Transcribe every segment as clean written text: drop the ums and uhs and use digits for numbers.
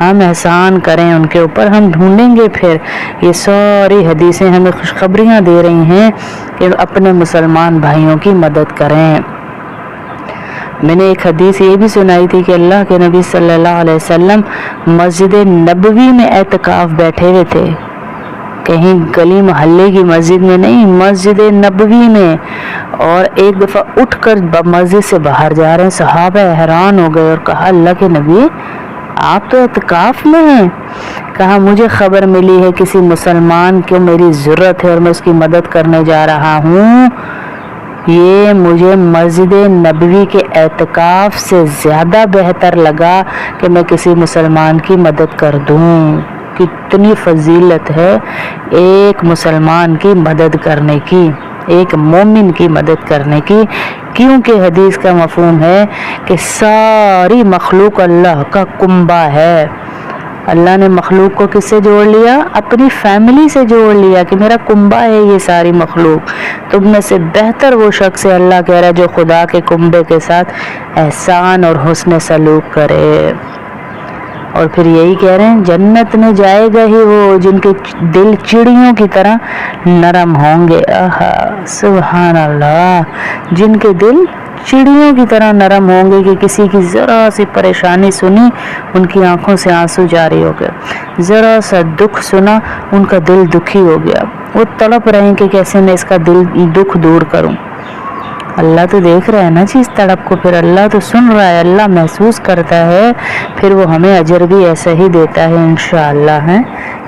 ہم احسان کریں ان کے اوپر، ہم ڈھونڈیں گے پھر۔ یہ ساری حدیثیں ہمیں خوشخبریاں دے رہی ہیں کہ اپنے مسلمان بھائیوں کی مدد کریں۔ میں نے ایک حدیث یہ بھی سنائی تھی کہ اللہ کے نبی صلی اللہ علیہ وسلم مسجد نبوی میں اعتکاف بیٹھے ہوئے تھے، کہیں گلی محلے کی مسجد میں نہیں، مسجد نبوی میں، اور ایک دفعہ اٹھ کر مسجد سے باہر جا رہے ہیں۔ صحابہ حیران ہو گئے اور کہا اللہ کے نبی آپ تو اعتکاف میں ہیں۔ کہا مجھے خبر ملی ہے کسی مسلمان کو میری ضرورت ہے اور میں اس کی مدد کرنے جا رہا ہوں، یہ مجھے مسجد نبوی کے اعتکاف سے زیادہ بہتر لگا کہ میں کسی مسلمان کی مدد کر دوں۔ کتنی فضیلت ہے ایک مسلمان کی مدد کرنے کی، ایک مومن کی مدد کرنے کی، کیونکہ حدیث کا مفہوم ہے کہ ساری مخلوق اللہ کا کنبہ ہے۔ اللہ نے مخلوق کو کس سے جوڑ لیا؟ اپنی فیملی سے جوڑ لیا کہ میرا کنبہ ہے یہ ساری مخلوق۔ تم میں سے بہتر وہ شخص ہے، اللہ کہہ رہا ہے، جو خدا کے کنبے کے ساتھ احسان اور حسن سلوک کرے۔ اور پھر یہی کہہ رہے ہیں جنت میں جائے گا ہی وہ جن کے دل چڑیوں کی طرح نرم ہوں گے۔ سبحان اللہ، جن کے دل چڑیوں کی طرح نرم ہوں گے کہ کسی کی ذرا سی پریشانی سنی ان کی آنکھوں سے آنسو جاری ہو گئے، ذرا سا دکھ سنا ان کا دل دکھی ہو گیا، وہ تڑپ رہے ہیں کہ کیسے میں اس کا دکھ دور کروں۔ اللہ تو دیکھ رہا ہے نا چیز تڑپ کو، پھر اللہ تو سن رہا ہے، اللہ محسوس کرتا ہے، پھر وہ ہمیں اجر بھی ایسا ہی دیتا ہے انشاءاللہ، ہے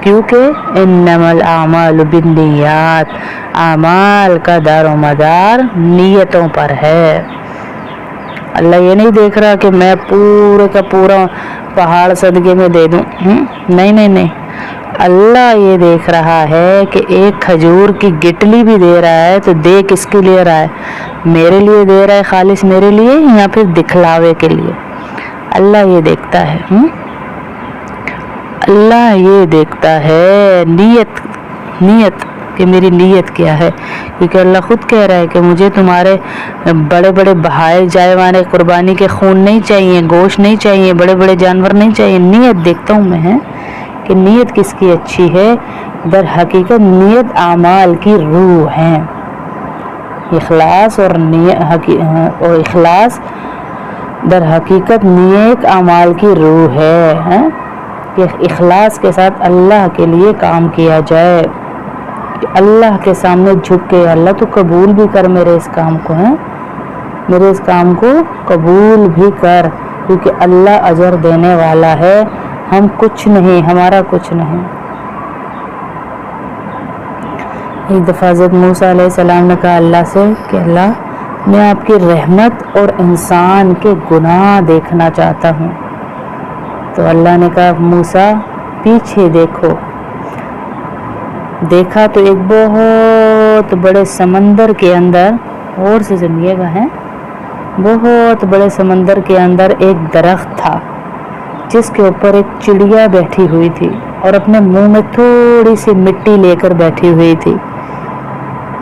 کیونکہ انما الاعمال بالنیات، اعمال کا دار و مدار نیتوں پر ہے۔ اللہ یہ نہیں دیکھ رہا کہ میں پورے کا پورا پہاڑ صدقے میں دے دوں، نہیں نہیں نہیں، اللہ یہ دیکھ رہا ہے کہ ایک کھجور کی گٹلی بھی دے رہا ہے تو دے کس کے لیے رہا ہے؟ میرے لیے دے رہا ہے، خالص میرے لیے، یا پھر دکھلاوے کے لیے؟ اللہ یہ دیکھتا ہے، اللہ یہ دیکھتا ہے نیت کہ میری نیت کیا ہے، کیونکہ اللہ خود کہہ رہا ہے کہ مجھے تمہارے بڑے بڑے بہائے جائے والے قربانی کے خون نہیں چاہیے، گوشت نہیں چاہیے، بڑے بڑے جانور نہیں چاہیے، نیت دیکھتا ہوں میں، کہ نیت کس کی اچھی ہے۔ در حقیقت نیت اعمال کی روح ہے، اخلاص اور اخلاص در حقیقت نیک اعمال کی روح ہے، کہ اخلاص کے ساتھ اللہ کے لیے کام کیا جائے، کہ اللہ کے سامنے جھک کے اللہ تو قبول بھی کر میرے اس کام کو، میرے اس کام کو قبول بھی کر، کیونکہ اللہ اجر دینے والا ہے، ہم کچھ نہیں، ہمارا کچھ نہیں۔ ایک دفعہ حضرت موسیٰ علیہ السلام نے کہا اللہ سے کہ اللہ میں آپ کی رحمت اور انسان کے گناہ دیکھنا چاہتا ہوں۔ تو اللہ نے کہا موسیٰ پیچھے دیکھو۔ دیکھا تو ایک بہت بڑے سمندر کے اندر، اور سے سنیے گا، بہت بڑے سمندر کے اندر ایک درخت تھا جس کے اوپر ایک چڑیا بیٹھی ہوئی تھی اور اپنے منہ میں تھوڑی سی مٹی لے کر بیٹھی ہوئی تھی۔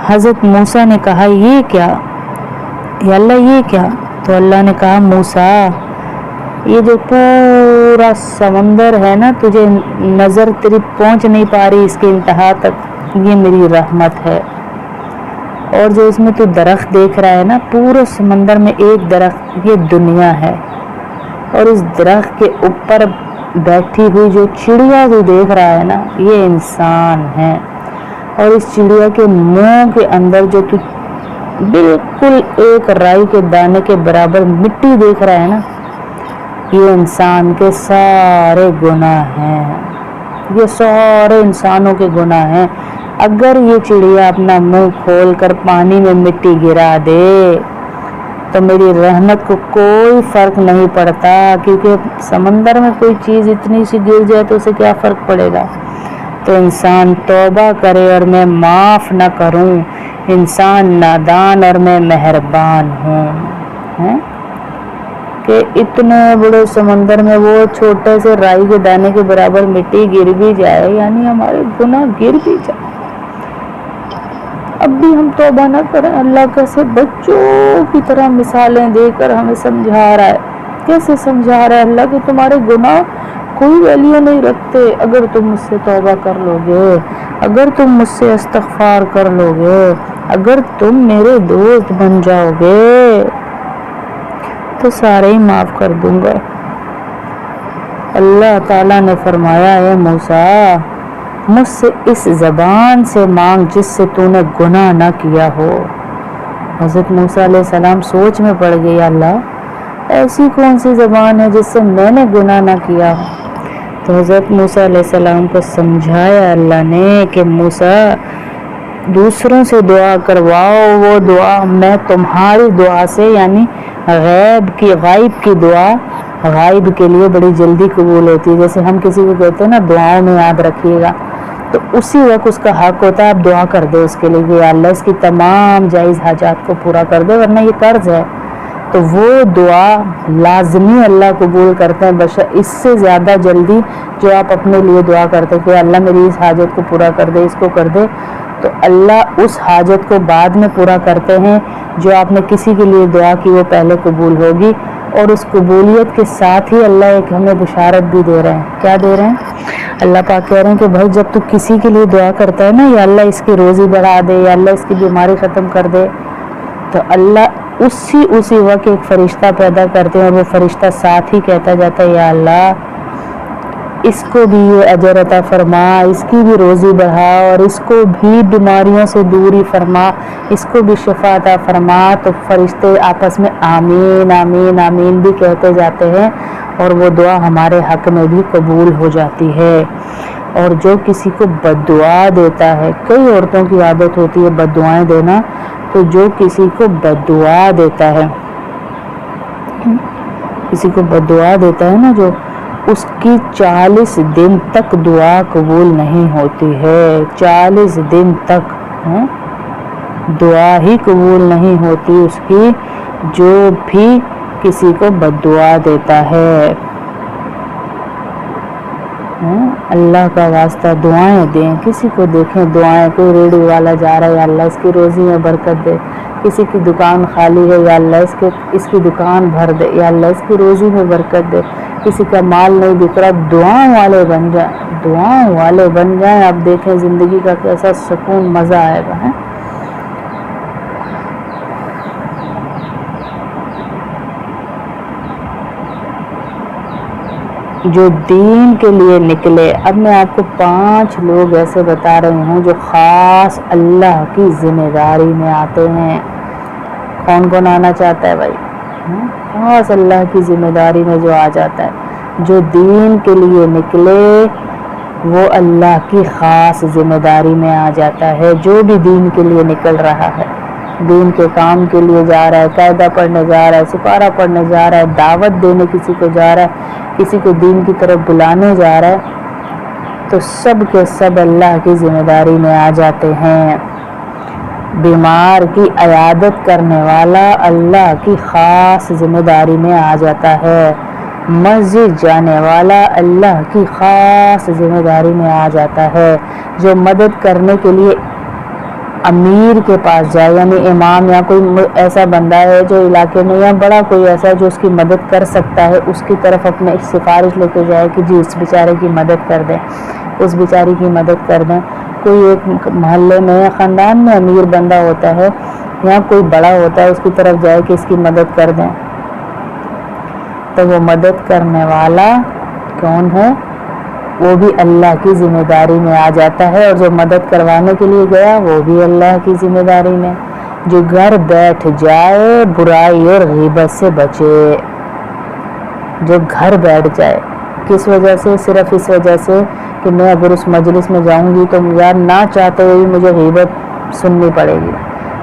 حضرت موسیٰ نے کہا یہ کیا یا اللہ یہ کیا؟ تو اللہ نے کہا موسیٰ یہ جو پورا سمندر ہے نا، تجھے نظر تیری پہنچ نہیں پا رہی اس کے انتہا تک، یہ میری رحمت ہے۔ اور جو اس میں تو درخت دیکھ رہا ہے نا، پورے سمندر میں ایک درخت، یہ دنیا ہے، اور اس درخت کے اوپر بیٹھی ہوئی جو چڑیا جو دیکھ رہا ہے نا، یہ انسان ہے۔ اور اس چڑیا کے منہ کے اندر جو تو بالکل ایک رائی کے دانے کے برابر مٹی دیکھ رہا ہے نا، یہ انسان کے سارے گناہ ہیں، یہ سارے انسانوں کے گناہ ہیں۔ اگر یہ چڑیا اپنا منہ کھول کر پانی میں مٹی گرا دے تو میری رحمت کو کوئی فرق نہیں پڑتا، کیونکہ سمندر میں کوئی چیز اتنی سی گر جائے تو اسے کیا فرق پڑے گا؟ تو انسان توبہ کرے اور میں معاف نہ کروں، انسان نادان اور میں مہربان ہوں، کہ اتنے بڑے سمندر میں وہ چھوٹے سے رائی کے دانے کے برابر مٹی گر بھی جائے، یعنی ہمارے گناہ گر بھی جائے، اب بھی ہم توبہ نہ کریں۔ اللہ کیسے بچوں کی طرح مثالیں دے کر ہمیں سمجھا رہا ہے، کیسے سمجھا رہا ہے اللہ کہ تمہارے گناہ کوئی ویلیو نہیں رکھتے اگر تم مجھ سے توبہ کر لو گے، اگر تم مجھ سے استغفار کر لو گے، اگر تم میرے دوست بن جاؤ گے تو سارے ہی معاف کر دوں گا۔ اللہ تعالیٰ نے فرمایا اے موسیٰ مجھ سے اس زبان سے مانگ جس سے تو نے گناہ نہ کیا ہو۔ حضرت موسیٰ علیہ السلام سوچ میں پڑ گئے، یا اللہ ایسی کون سی زبان ہے جس سے میں نے گناہ نہ کیا ہو؟ تو حضرت موسیٰ علیہ السلام کو سمجھایا اللہ نے کہ موسیٰ دوسروں سے دعا کرواؤ، وہ دعا میں تمہاری دعا سے، یعنی غائب کی دعا غائب کے لیے بڑی جلدی قبول ہوتی ہے۔ جیسے ہم کسی کو کہتے ہیں نا دعاؤں میں یاد رکھیے گا، تو اسی وقت اس کا حق ہوتا ہے آپ دعا کر دے اس کے لیے کہ اللہ اس کی تمام جائز حاجات کو پورا کر دے، ورنہ یہ قرض ہے۔ تو وہ دعا لازمی اللہ قبول کرتے ہیں اس سے زیادہ جلدی جو آپ اپنے لیے دعا کرتے کہ اللہ میری اس حاجت کو پورا کر دے، اس کو کر دے، تو اللہ اس حاجت کو بعد میں پورا کرتے ہیں۔ جو آپ نے کسی کے لیے دعا کی وہ پہلے قبول ہوگی، اور اس قبولیت کے ساتھ ہی اللہ ایک ہمیں بشارت بھی دے رہے ہیں۔ کیا دے رہے ہیں؟ اللہ پاک کہہ رہے ہیں کہ بھائی جب تو کسی کے لیے دعا کرتا ہے نا، یا اللہ اس کی روزی بڑھا دے، یا اللہ اس کی بیماری ختم کر دے، تو اللہ اسی وقت ایک فرشتہ پیدا کرتے ہیں، اور وہ فرشتہ ساتھ ہی کہتا جاتا ہے یا اللہ اس کو بھی یہ اجر عطا فرما، اس کی بھی روزی بڑھا، اور اس کو بھی بیماریوں سے دوری فرما، اس کو بھی شفا عطا فرما۔ تو فرشتے آپس میں آمین آمین آمین بھی کہتے جاتے ہیں، اور وہ دعا ہمارے حق میں بھی قبول ہو جاتی ہے۔ اور جو کسی کو بد دعا دیتا ہے، کئی عورتوں کی عادت ہوتی ہے بد دعائیں دینا، تو جو کسی کو بد دعا دیتا ہے، کسی کو بد دعا دیتا ہے نا، جو اس کی 40 دن تک دعا قبول نہیں ہوتی ہے، 40 دن تک دعا ہی قبول نہیں ہوتی اس کی، جو بھی کسی کو بد دعا دیتا ہے۔ اللہ کا واسطہ دعائیں دیں، کسی کو دیکھیں دعائیں، کوئی ریڑھی والا جا رہا ہے یا اللہ اس کی روزی میں برکت دے، کسی کی دکان خالی ہے یا اللہ اس کی دکان بھر دے، یا اللہ اس کی روزی میں برکت دے، کسی کا مال نہیں بک رہا، دعاؤں والے بن جائیں، دعاؤں والے بن جائیں، آپ دیکھیں زندگی کا کیسا سکون مزہ آئے گا۔ جو دین کے لیے نکلے، اب میں آپ کو 5 لوگ ایسے بتا رہی ہوں جو خاص اللہ کی ذمہ داری میں آتے ہیں۔ کون کون آنا چاہتا ہے بھائی؟ خاص اللہ کی ذمہ داری میں جو آ جاتا ہے، جو دین کے لیے نکلے وہ اللہ کی خاص ذمہ داری میں آ جاتا ہے۔ جو بھی دین کے لیے نکل رہا ہے، دین کے کام کے لیے جا رہا ہے، قاعدہ پڑھنے جا رہا ہے، سپارہ پڑھنے جا رہا ہے، دعوت دینے کسی کو جا رہا ہے، کسی کو دین کی طرف بلانے جا رہا ہے، تو سب کے سب اللہ کی ذمہ داری میں آ جاتے ہیں۔ بیمار کی عیادت کرنے والا اللہ کی خاص ذمہ داری میں آ جاتا ہے۔ مسجد جانے والا اللہ کی خاص ذمہ داری میں آ جاتا ہے۔ جو مدد کرنے کے لیے امیر کے پاس جائے، یعنی امام یا کوئی ایسا بندہ ہے جو علاقے میں یا بڑا کوئی ایسا جو اس کی مدد کر سکتا ہے، اس کی طرف اپنے ایک سفارش لے کے جائے کہ جی اس بیچارے کی مدد کر دیں، اس بیچاری کی مدد کر دیں۔ کوئی ایک محلے میں یا خاندان میں امیر بندہ ہوتا ہے یا کوئی بڑا ہوتا ہے، اس کی طرف جائے کہ اس کی مدد کر دیں، تو وہ مدد کرنے والا کون ہے؟ وہ بھی اللہ کی ذمہ داری میں آ جاتا ہے۔ اور جو مدد کروانے کے لیے گیا وہ بھی اللہ کی ذمہ داری میں۔ جو گھر بیٹھ جائے برائی اور غیبت سے بچے، جو گھر بیٹھ جائے، کس وجہ سے؟ صرف اس وجہ سے کہ میں اگر اس مجلس میں جاؤں گی تو یار نہ چاہتے ہوئے بھی مجھے غیبت سننی پڑے گی،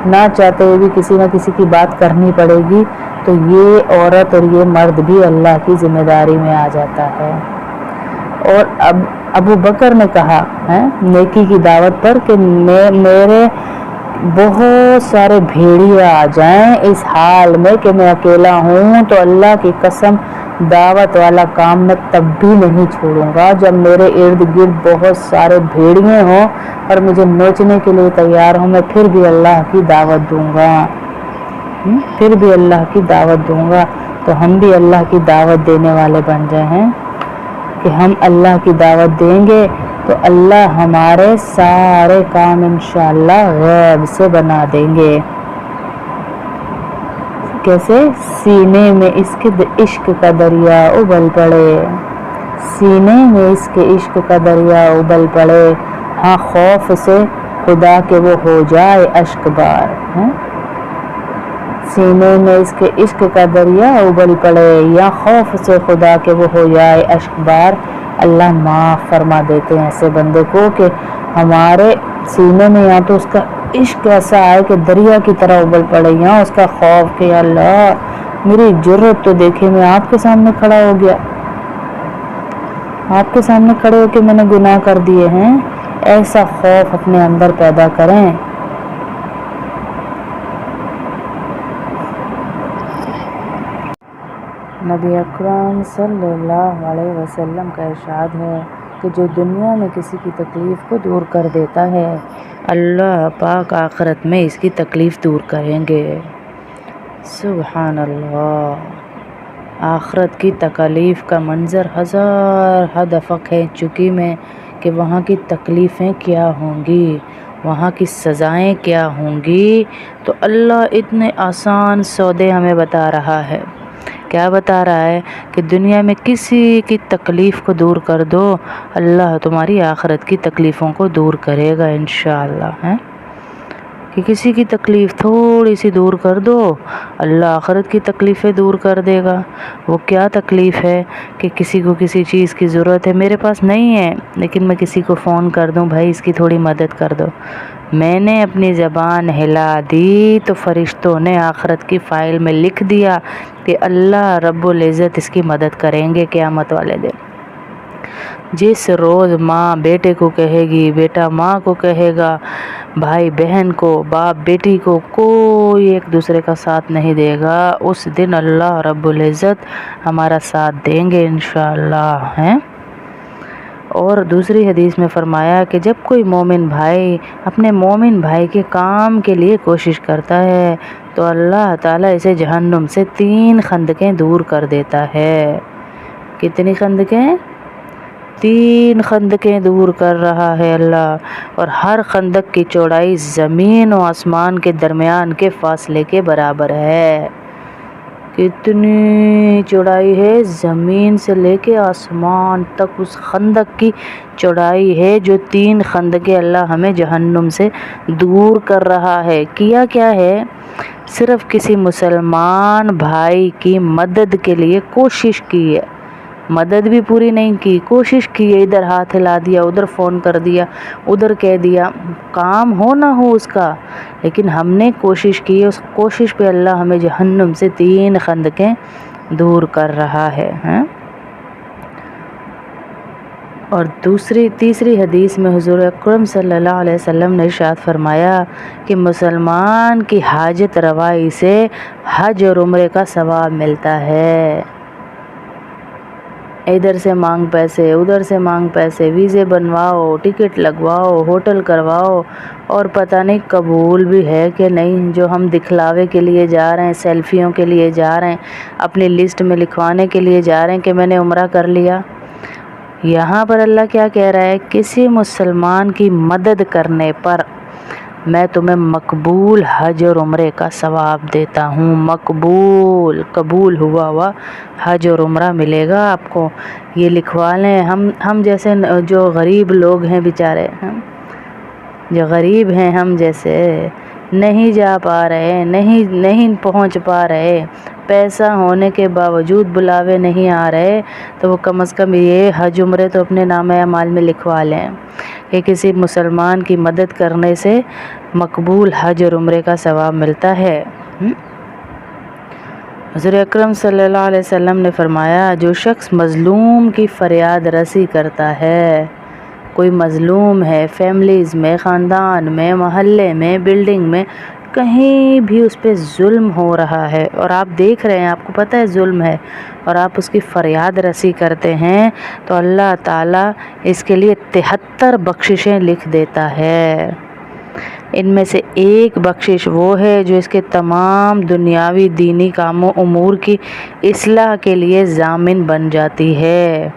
نہ چاہتے ہوئے بھی کسی نہ کسی کی بات کرنی پڑے گی، تو یہ عورت اور یہ مرد بھی اللہ کی ذمہ داری میں آ جاتا ہے۔ اور اب ابو بکر نے کہا نیکی کی دعوت پر کہ میرے بہت سارے بھیڑیے آ جائیں اس حال میں کہ میں اکیلا ہوں، تو اللہ کی قسم دعوت والا کام میں تب بھی نہیں چھوڑوں گا جب میرے ارد گرد بہت سارے بھیڑیے ہوں اور مجھے نوچنے کے لیے تیار ہوں، میں پھر بھی اللہ کی دعوت دوں گا، پھر بھی اللہ کی دعوت دوں گا۔ تو ہم بھی اللہ کی دعوت دینے والے بن جائیں ہیں۔ کہ ہم اللہ کی دعوت دیں گے تو اللہ ہمارے سارے کام انشاءاللہ غیب سے بنا دیں گے۔ کیسے؟ سینے میں اس کے عشق کا دریا ابل پڑے، سینے میں اس کے عشق کا دریا ابل پڑے، ہاں خوف سے خدا کہ وہ ہو جائے اشک بار۔ سینے میں اس کے عشق کا دریا ابل پڑے یا خوف سے خدا کہ وہ ہو جائے اشک بار۔ اللہ معاف فرما دیتے ہیں ایسے بندے کو کہ ہمارے سینے میں یا تو اس کا عشق ایسا آئے کہ دریا کی طرح ابل پڑے، یا اس کا خوف کہ یا اللہ میری جرت تو دیکھے، میں آپ کے سامنے کھڑا ہو گیا، آپ کے سامنے کھڑے ہو کے میں نے گناہ کر دیے ہیں، ایسا خوف اپنے اندر پیدا کریں۔ نبی اکرم صلی اللہ علیہ وسلم کا ارشاد ہے کہ جو دنیا میں کسی کی تکلیف کو دور کر دیتا ہے اللہ پاک آخرت میں اس کی تکلیف دور کریں گے۔ سبحان اللہ۔ آخرت کی تکالیف کا منظر ہزار حد افق ہے چکی میں کہ وہاں کی تکلیفیں کیا ہوں گی، وہاں کی سزائیں کیا ہوں گی۔ تو اللہ اتنے آسان سودے ہمیں بتا رہا ہے۔ کیا بتا رہا ہے؟ کہ دنیا میں کسی کی تکلیف کو دور کر دو، اللہ تمہاری آخرت کی تکلیفوں کو دور کرے گا انشاءاللہ۔ کہ کسی کی تکلیف تھوڑی سی دور کر دو، اللہ آخرت کی تکلیفیں دور کر دے گا۔ وہ کیا تکلیف ہے؟ کہ کسی کو کسی چیز کی ضرورت ہے، میرے پاس نہیں ہے لیکن میں کسی کو فون کر دوں، بھائی اس کی تھوڑی مدد کر دو، میں نے اپنی زبان ہلا دی تو فرشتوں نے آخرت کی فائل میں لکھ دیا کہ اللہ رب العزت اس کی مدد کریں گے قیامت والے دن۔ جس روز ماں بیٹے کو کہے گی، بیٹا ماں کو کہے گا، بھائی بہن کو، باپ بیٹی کو، کوئی ایک دوسرے کا ساتھ نہیں دے گا، اس دن اللہ رب العزت ہمارا ساتھ دیں گے انشاءاللہ۔ اور دوسری حدیث میں فرمایا کہ جب کوئی مومن بھائی اپنے مومن بھائی کے کام کے لیے کوشش کرتا ہے تو اللہ تعالیٰ اسے جہنم سے 3 خندقیں دور کر دیتا ہے۔ کتنی خندقیں؟ 3 خندقیں دور کر رہا ہے اللہ، اور ہر خندق کی چوڑائی زمین و آسمان کے درمیان کے فاصلے کے برابر ہے۔ کتنی چوڑائی ہے؟ زمین سے لے کے آسمان تک اس خندق کی چوڑائی ہے جو 3 خندقیں اللہ ہمیں جہنم سے دور کر رہا ہے۔ کیا کیا ہے؟ صرف کسی مسلمان بھائی کی مدد کے لیے کوشش کی ہے، مدد بھی پوری نہیں کی، کوشش کی ہے، ادھر ہاتھ ہلا دیا، ادھر فون کر دیا، ادھر کہہ دیا، کام ہو نہ ہو اس کا، لیکن ہم نے کوشش کی ہے، اس کوشش پہ اللہ ہمیں جہنم سے 3 خندقیں دور کر رہا ہے۔ اور تیسری حدیث میں حضور اکرم صلی اللہ علیہ وسلم نے ارشاد فرمایا کہ مسلمان کی حاجت روائی سے حج اور عمرے کا ثواب ملتا ہے۔ ادھر سے مانگ پیسے، ادھر سے مانگ پیسے، ویزے بنواؤ، ٹکٹ لگواؤ، ہوٹل کرواؤ، اور پتہ نہیں قبول بھی ہے کہ نہیں، جو ہم دکھلاوے کے لیے جا رہے ہیں، سیلفیوں کے لیے جا رہے ہیں، اپنی لسٹ میں لکھوانے کے لیے جا رہے ہیں کہ میں نے عمرہ کر لیا۔ یہاں پر اللہ کیا کہہ رہا ہے؟ کسی مسلمان کی مدد کرنے پر میں تمہیں مقبول حج اور عمرے کا ثواب دیتا ہوں، مقبول، قبول ہوا حج اور عمرہ ملے گا آپ کو۔ یہ لکھوا لیں۔ ہم جیسے جو غریب لوگ ہیں بیچارے، جو غریب ہیں ہم جیسے، نہیں جا پا رہے، نہیں پہنچ پا رہے، پیسہ ہونے کے باوجود بلاوے نہیں آ رہے، تو وہ کم از کم یہ حج عمرے تو اپنے نامہ اعمال میں لکھوا لیں کہ کسی مسلمان کی مدد کرنے سے مقبول حج اور عمرے کا ثواب ملتا ہے۔ حضور اکرم صلی اللہ علیہ وسلم نے فرمایا جو شخص مظلوم کی فریاد رسی کرتا ہے، کوئی مظلوم ہے، فیملیز میں، خاندان میں، محلے میں، بلڈنگ میں، کہیں بھی اس پہ ظلم ہو رہا ہے اور آپ دیکھ رہے ہیں، آپ کو پتہ ہے ظلم ہے، اور آپ اس کی فریاد رسی کرتے ہیں تو اللہ تعالیٰ اس کے لیے 73 بخششیں لکھ دیتا ہے۔ ان میں سے ایک بخشش وہ ہے جو اس کے تمام دنیاوی دینی کاموں امور کی اصلاح کے لیے ضامن بن جاتی ہے۔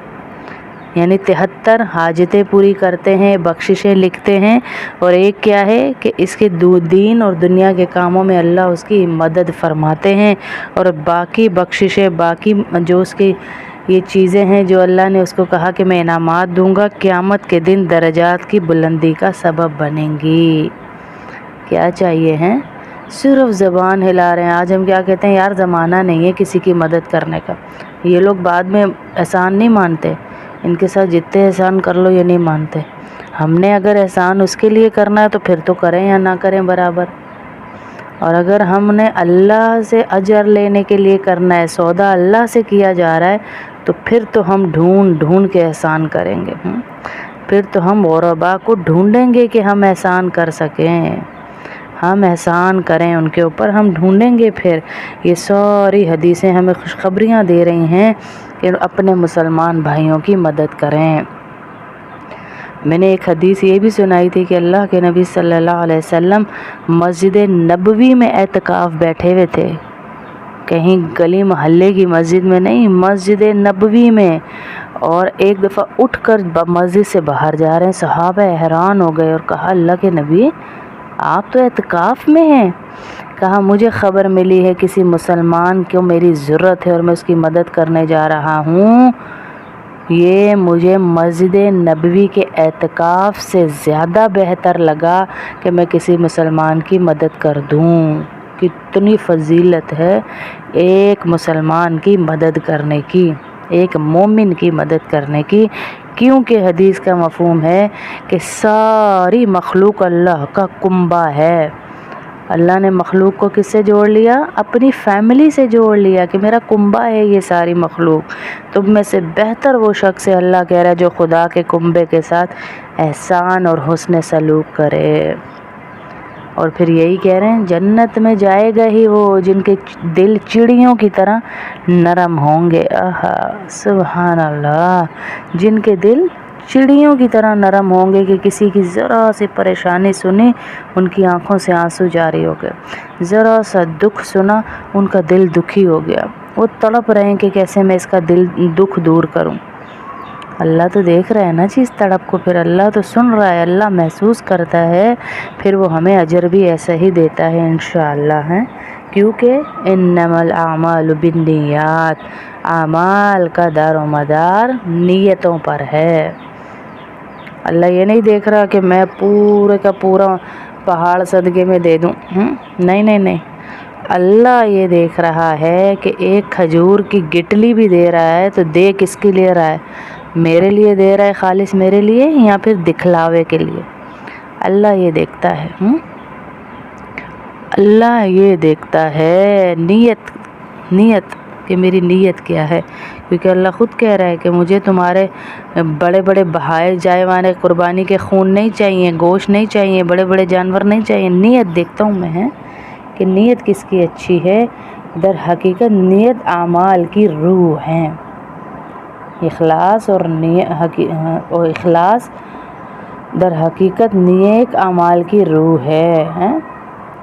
یعنی 73 حاجتیں پوری کرتے ہیں، بخششیں لکھتے ہیں، اور ایک کیا ہے کہ اس کے دین اور دنیا کے کاموں میں اللہ اس کی مدد فرماتے ہیں، اور باقی بخششیں، باقی جو اس کی یہ چیزیں ہیں جو اللہ نے اس کو کہا کہ میں انعامات دوں گا، قیامت کے دن درجات کی بلندی کا سبب بنیں گی۔ کیا چاہیے ہیں؟ صرف زبان ہلا رہے ہیں۔ آج ہم کیا کہتے ہیں، یار زمانہ نہیں ہے کسی کی مدد کرنے کا۔ یہ لوگ بعد میں احسان نہیں مانتے، ان کے ساتھ جتنے احسان کر لو یہ نہیں مانتے۔ ہم نے اگر احسان اس کے لیے کرنا ہے تو پھر تو کریں یا نہ کریں برابر، اور اگر ہم نے اللہ سے اجر لینے کے لیے کرنا ہے، سودا اللہ سے کیا جا رہا ہے، تو پھر تو ہم ڈھونڈ کے احسان کریں گے، پھر تو ہم غربا کو ڈھونڈیں گے کہ ہم احسان کر سکیں، ہم احسان کریں ان کے اوپر، ہم ڈھونڈیں گے۔ پھر یہ ساری حدیثیں ہمیں خوشخبریاں دے رہی ہیں کہ اپنے مسلمان بھائیوں کی مدد کریں۔ میں نے ایک حدیث یہ بھی سنائی تھی کہ اللہ کے نبی صلی اللہ علیہ وسلم مسجد نبوی میں اعتکاف بیٹھے ہوئے تھے، کہیں گلی محلے کی مسجد میں نہیں، مسجد نبوی میں، اور ایک دفعہ اٹھ کر مسجد سے باہر جا رہے ہیں۔ صحابہ حیران ہو گئے اور کہا اللہ کے نبی آپ تو اعتکاف میں ہیں؟ کہا مجھے خبر ملی ہے کسی مسلمان کو میری ضرورت ہے اور میں اس کی مدد کرنے جا رہا ہوں، یہ مجھے مسجد نبوی کے اعتکاف سے زیادہ بہتر لگا کہ میں کسی مسلمان کی مدد کر دوں۔ کتنی فضیلت ہے ایک مسلمان کی مدد کرنے کی، ایک مومن کی مدد کرنے کی، کیونکہ حدیث کا مفہوم ہے کہ ساری مخلوق اللہ کا کنبہ ہے۔ اللہ نے مخلوق کو کس سے جوڑ لیا؟ اپنی فیملی سے جوڑ لیا کہ میرا کنبہ ہے یہ ساری مخلوق۔ تم میں سے بہتر وہ شخص ہے، اللہ کہہ رہا ہے، جو خدا کے کنبے کے ساتھ احسان اور حسن سلوک کرے۔ اور پھر یہی کہہ رہے ہیں جنت میں جائے گا ہی وہ جن کے دل چڑیوں کی طرح نرم ہوں گے۔ آہا سبحان اللہ، جن کے دل چڑیوں کی طرح نرم ہوں گے کہ کسی کی ذرا سی پریشانی سنی ان کی آنکھوں سے آنسو جاری ہو گئے، ذرا سا دکھ سنا ان کا دل دکھی ہو گیا، وہ تڑپ رہے ہیں کہ کیسے میں اس کا دکھ دور کروں۔ اللہ تو دیکھ رہا ہے نا چیز تڑپ کو، پھر اللہ تو سن رہا ہے، اللہ محسوس کرتا ہے، پھر وہ ہمیں اجر بھی ایسا ہی دیتا ہے انشاءاللہ، کیونکہ انما الاعمال بالنیات، اعمال کا دار و مدار نیتوں پر ہے۔ اللہ یہ نہیں دیکھ رہا کہ میں پورے کا پورا پہاڑ صدقے میں دے دوں، نہیں، اللہ یہ دیکھ رہا ہے کہ ایک کھجور کی گٹلی بھی دے رہا ہے تو دے کس کے لیے رہا ہے؟ میرے لیے دے رہا ہے، خالص میرے لیے، یا پھر دکھلاوے کے لیے؟ اللہ یہ دیکھتا ہے، اللہ یہ دیکھتا ہے نیت کہ میری نیت کیا ہے، کیونکہ اللہ خود کہہ رہا ہے کہ مجھے تمہارے بڑے بڑے بہائے جائے والے قربانی کے خون نہیں چاہیے، گوشت نہیں چاہیے، بڑے بڑے جانور نہیں چاہیے، نیت دیکھتا ہوں میں کہ نیت کس کی اچھی ہے۔ در حقیقت نیت اعمال کی روح ہے، اخلاص اور اخلاص در حقیقت نیک اعمال کی روح ہے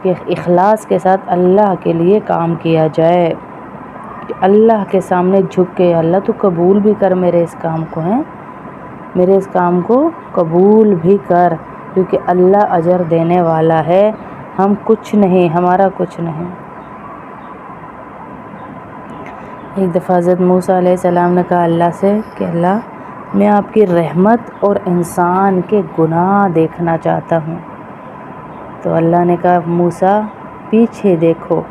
کہ اخلاص کے ساتھ اللہ کے لیے کام کیا جائے، کہ اللہ کے سامنے جھک کے اللہ تو قبول بھی کر میرے اس کام کو، میرے اس کام کو قبول بھی کر، کیونکہ اللہ اجر دینے والا ہے، ہم کچھ نہیں، ہمارا کچھ نہیں۔ ایک دفعہ حضرت موسیٰ علیہ السلام نے کہا اللہ سے کہ اللہ میں آپ کی رحمت اور انسان کے گناہ دیکھنا چاہتا ہوں۔ تو اللہ نے کہا موسیٰ پیچھے دیکھو۔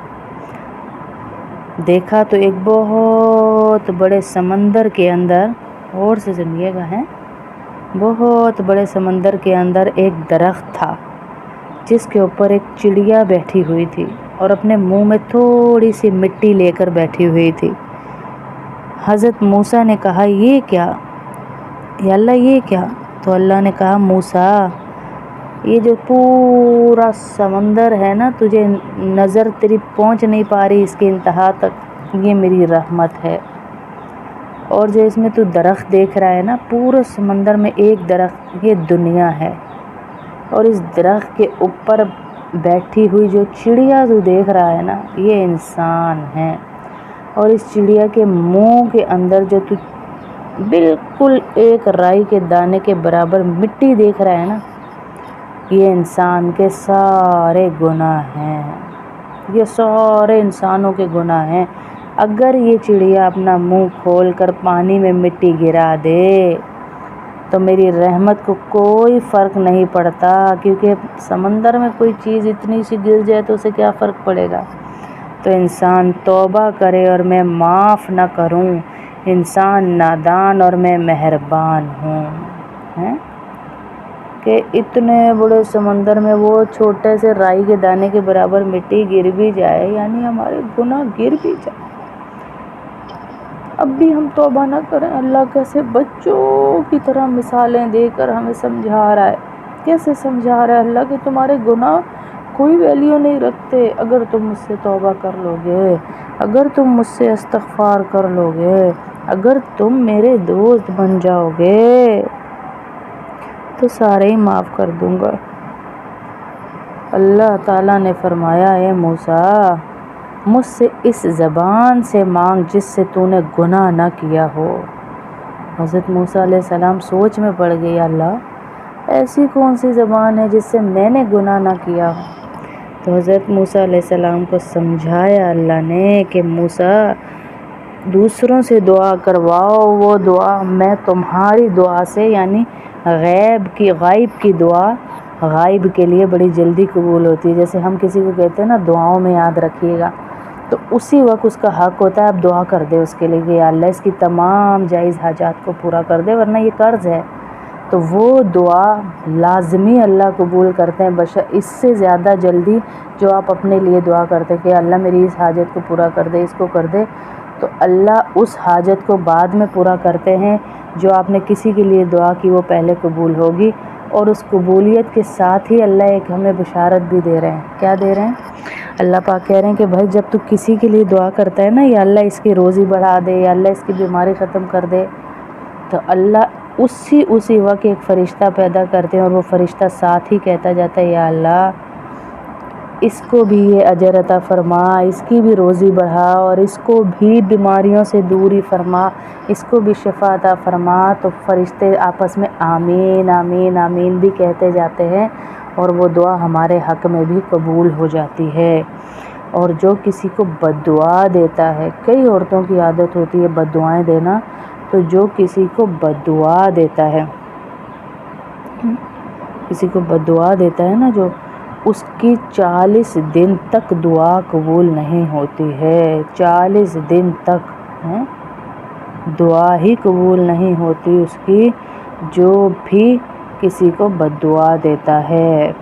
دیکھا تو ایک بہت بڑے سمندر کے اندر، اور سے سنیے گا، بہت بڑے سمندر کے اندر ایک درخت تھا جس کے اوپر ایک چڑیا بیٹھی ہوئی تھی اور اپنے منہ میں تھوڑی سی مٹی لے کر بیٹھی ہوئی تھی۔ حضرت موسیٰ نے کہا یہ کیا یا اللہ یہ کیا؟ تو اللہ نے کہا موسیٰ یہ جو پورا سمندر ہے نا، تجھے نظر تیری پہنچ نہیں پا رہی اس کے انتہا تک، یہ میری رحمت ہے۔ اور جو اس میں تو درخت دیکھ رہا ہے نا، پورے سمندر میں ایک درخت، یہ دنیا ہے، اور اس درخت کے اوپر بیٹھی ہوئی جو چڑیا تو دیکھ رہا ہے نا، یہ انسان ہے، اور اس چڑیا کے منہ کے اندر جو تو بالکل ایک رائی کے دانے کے برابر مٹی دیکھ رہا ہے نا، یہ انسان کے سارے گناہ ہیں، یہ سارے انسانوں کے گناہ ہیں۔ اگر یہ چڑیا اپنا منہ کھول کر پانی میں مٹی گرا دے تو میری رحمت کو کوئی فرق نہیں پڑتا، کیونکہ سمندر میں کوئی چیز اتنی سی گر جائے تو اسے کیا فرق پڑے گا۔ تو انسان توبہ کرے اور میں معاف نہ کروں، انسان نادان اور میں مہربان ہوں، کہ اتنے بڑے سمندر میں وہ چھوٹے سے رائی کے دانے کے برابر مٹی گر بھی جائے، یعنی ہمارے گناہ گر بھی جائے، اب بھی ہم توبہ نہ کریں۔ اللہ کیسے بچوں کی طرح مثالیں دے کر ہمیں سمجھا رہا ہے، کیسے سمجھا رہا ہے اللہ کہ تمہارے گناہ کوئی ویلیو نہیں رکھتے اگر تم مجھ سے توبہ کر لو گے، اگر تم مجھ سے استغفار کر لو گے، اگر تم میرے دوست بن جاؤ گے تو سارے ہی معاف کر دوں گا۔ اللہ تعالیٰ نے فرمایا، اے موسیٰ مجھ سے اس زبان سے مانگ جس سے تو نے گناہ نہ کیا ہو۔ حضرت موسیٰ علیہ السلام سوچ میں پڑ گئی، اللہ ایسی کون سی زبان ہے جس سے میں نے گناہ نہ کیا ہو؟ تو حضرت موسیٰ علیہ السلام کو سمجھایا اللہ نے کہ موسیٰ دوسروں سے دعا کرواؤ، وہ دعا میں تمہاری دعا سے، یعنی غائب کی دعا غائب کے لیے بڑی جلدی قبول ہوتی ہے۔ جیسے ہم کسی کو کہتے ہیں نا دعاؤں میں یاد رکھیے گا، تو اسی وقت اس کا حق ہوتا ہے آپ دعا کر دے اس کے لیے کہ یا اللہ اس کی تمام جائز حاجات کو پورا کر دے، ورنہ یہ قرض ہے۔ تو وہ دعا لازمی اللہ قبول کرتے ہیں، اس سے زیادہ جلدی جو آپ اپنے لیے دعا کرتے ہیں کہ اللہ میری اس حاجت کو پورا کر دے، اس کو کر دے، تو اللہ اس حاجت کو بعد میں پورا کرتے ہیں۔ جو آپ نے کسی کے لیے دعا کی وہ پہلے قبول ہوگی، اور اس قبولیت کے ساتھ ہی اللہ ایک ہمیں بشارت بھی دے رہے ہیں۔ کیا دے رہے ہیں؟ اللہ پاک کہہ رہے ہیں کہ بھائی جب تو کسی کے لیے دعا کرتا ہے نا، یا اللہ اس کی روزی بڑھا دے، یا اللہ اس کی بیماری ختم کر دے، تو اللہ اسی وقت ایک فرشتہ پیدا کرتے ہیں، اور وہ فرشتہ ساتھ ہی کہتا جاتا ہے یا اللہ اس کو بھی یہ اجر عطا فرما، اس کی بھی روزی بڑھا، اور اس کو بھی بیماریوں سے دوری فرما، اس کو بھی شفا عطا فرما۔ تو فرشتے آپس میں آمین آمین آمین بھی کہتے جاتے ہیں، اور وہ دعا ہمارے حق میں بھی قبول ہو جاتی ہے۔ اور جو کسی کو بد دعا دیتا ہے، کئی عورتوں کی عادت ہوتی ہے بد دعائیں دینا، تو جو کسی کو بد دعا دیتا ہے، کسی کو بد دعا دیتا ہے نا، جو اس کی 40 دن تک دعا قبول نہیں ہوتی ہے، 40 دن تک دعا ہی قبول نہیں ہوتی اس کی، جو بھی کسی کو بد دعا دیتا ہے۔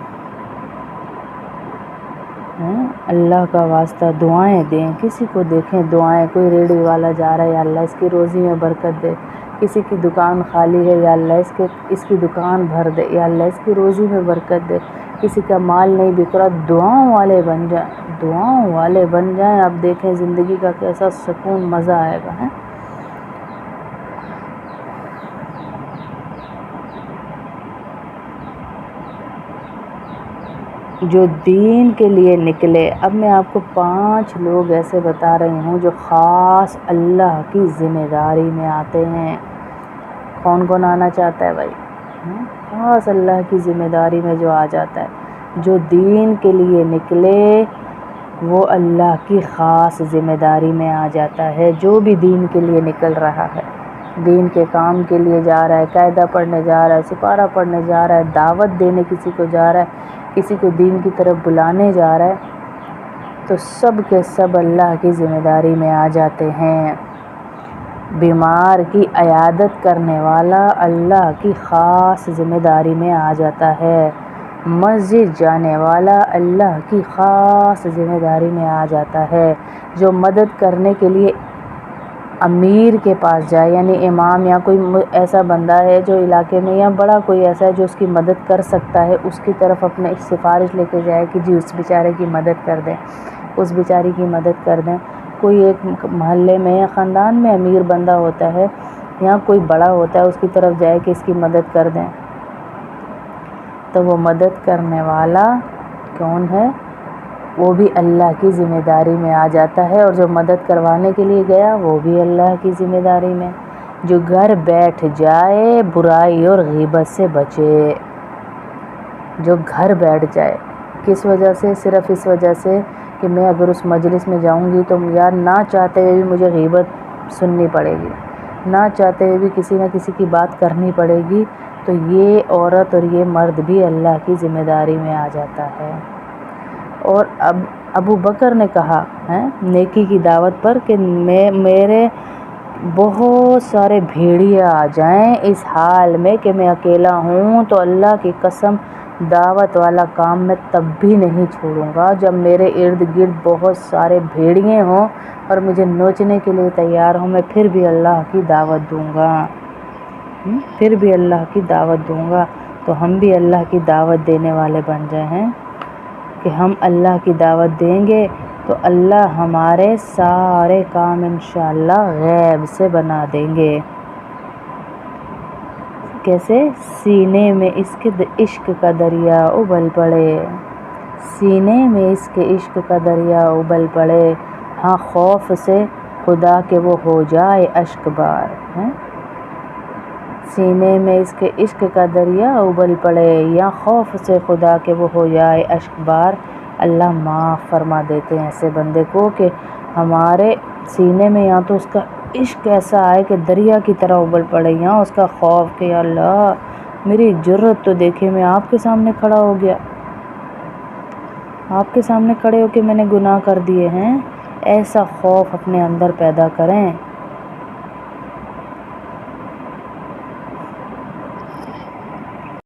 اللہ کا واسطہ دعائیں دیں، کسی کو دیکھیں دعائیں، کوئی ریڑھی والا جا رہا ہے یا اللہ اس کی روزی میں برکت دے، کسی کی دکان خالی ہے یا اللہ اس کی دکان بھر دے، یا اللہ اس کی روزی میں برکت دے، کسی کا مال نہیں بک رہا، دعاؤں والے بن جائیں، دعاؤں والے بن جائیں، آپ دیکھیں زندگی کا کیسا سکون مزہ آئے گا۔ جو دین کے لیے نکلے، اب میں آپ کو 5 لوگ ایسے بتا رہی ہوں جو خاص اللہ کی ذمہ داری میں آتے ہیں۔ کون کون آنا چاہتا ہے بھائی؟ خاص اللہ کی ذمہ داری میں جو آ جاتا ہے، جو دین کے لیے نکلے وہ اللہ کی خاص ذمہ داری میں آ جاتا ہے۔ جو بھی دین کے لیے نکل رہا ہے، دین کے کام کے لیے جا رہا ہے، قاعدہ پڑھنے جا رہا ہے، سپارہ پڑھنے جا رہا ہے، دعوت دینے کسی کو جا رہا ہے، کسی کو دین کی طرف بلانے جا رہا ہے، تو سب کے سب اللہ کی ذمہ داری میں آ جاتے ہیں۔ بیمار کی عیادت کرنے والا اللہ کی خاص ذمہ داری میں آ جاتا ہے، مسجد جانے والا اللہ کی خاص ذمہ داری میں آ جاتا ہے، جو مدد کرنے کے لیے امیر کے پاس جائے، یعنی امام یا کوئی ایسا بندہ ہے جو علاقے میں، یا بڑا کوئی ایسا ہے جو اس کی مدد کر سکتا ہے، اس کی طرف اپنے سفارش لے کے جائے کہ جی اس بیچارے کی مدد کر دیں، اس بیچاری کی مدد کر دیں۔ کوئی ایک محلے میں یا خاندان میں امیر بندہ ہوتا ہے یا کوئی بڑا ہوتا ہے، اس کی طرف جائے کہ اس کی مدد کر دیں، تو وہ مدد کرنے والا کون ہے؟ وہ بھی اللہ کی ذمہ داری میں آ جاتا ہے، اور جو مدد کروانے کے لیے گیا وہ بھی اللہ کی ذمہ داری میں۔ جو گھر بیٹھ جائے برائی اور غیبت سے بچے. جو گھر بیٹھ جائے کس وجہ سے؟ صرف اس وجہ سے کہ میں اگر اس مجلس میں جاؤں گی تو یار نہ چاہتے ہوئے بھی مجھے غیبت سننی پڑے گی، نہ چاہتے ہوئے بھی کسی نہ کسی کی بات کرنی پڑے گی. تو یہ عورت اور یہ مرد بھی اللہ کی ذمہ داری میں آ جاتا ہے. اور اب ابو بکر نے کہا نیکی کی دعوت پر کہ میرے بہت سارے بھیڑیے آ جائیں اس حال میں کہ میں اکیلا ہوں تو اللہ کی قسم دعوت والا کام میں تب بھی نہیں چھوڑوں گا جب میرے ارد گرد بہت سارے بھیڑیے ہوں اور مجھے نوچنے کے لیے تیار ہوں، میں پھر بھی اللہ کی دعوت دوں گا، پھر بھی اللہ کی دعوت دوں گا. تو ہم بھی اللہ کی دعوت دینے والے بن جائیں ہیں کہ ہم اللہ کی دعوت دیں گے تو اللہ ہمارے سارے کام انشاءاللہ غیب سے بنا دیں گے. کیسے؟ سینے میں اس کے عشق کا دریا ابل پڑے، سینے میں اس کے عشق کا دریا ابل پڑے، ہاں خوف سے خدا کہ وہ ہو جائے اشک بار. سینے میں اس کے عشق کا دریا ابل پڑے یا خوف سے خدا کہ وہ ہو جائے اشک بار. اللہ معاف فرما دیتے ہیں ایسے بندے کو کہ ہمارے سینے میں یا تو اس کا عشق ایسا آئے کہ دریا کی طرح ابل پڑے، یا اس کا خوف کہ یا اللہ میری جرت تو دیکھے، میں آپ کے سامنے کھڑا ہو گیا، آپ کے سامنے کھڑے ہو کے میں نے گناہ کر دیے ہیں. ایسا خوف اپنے اندر پیدا کریں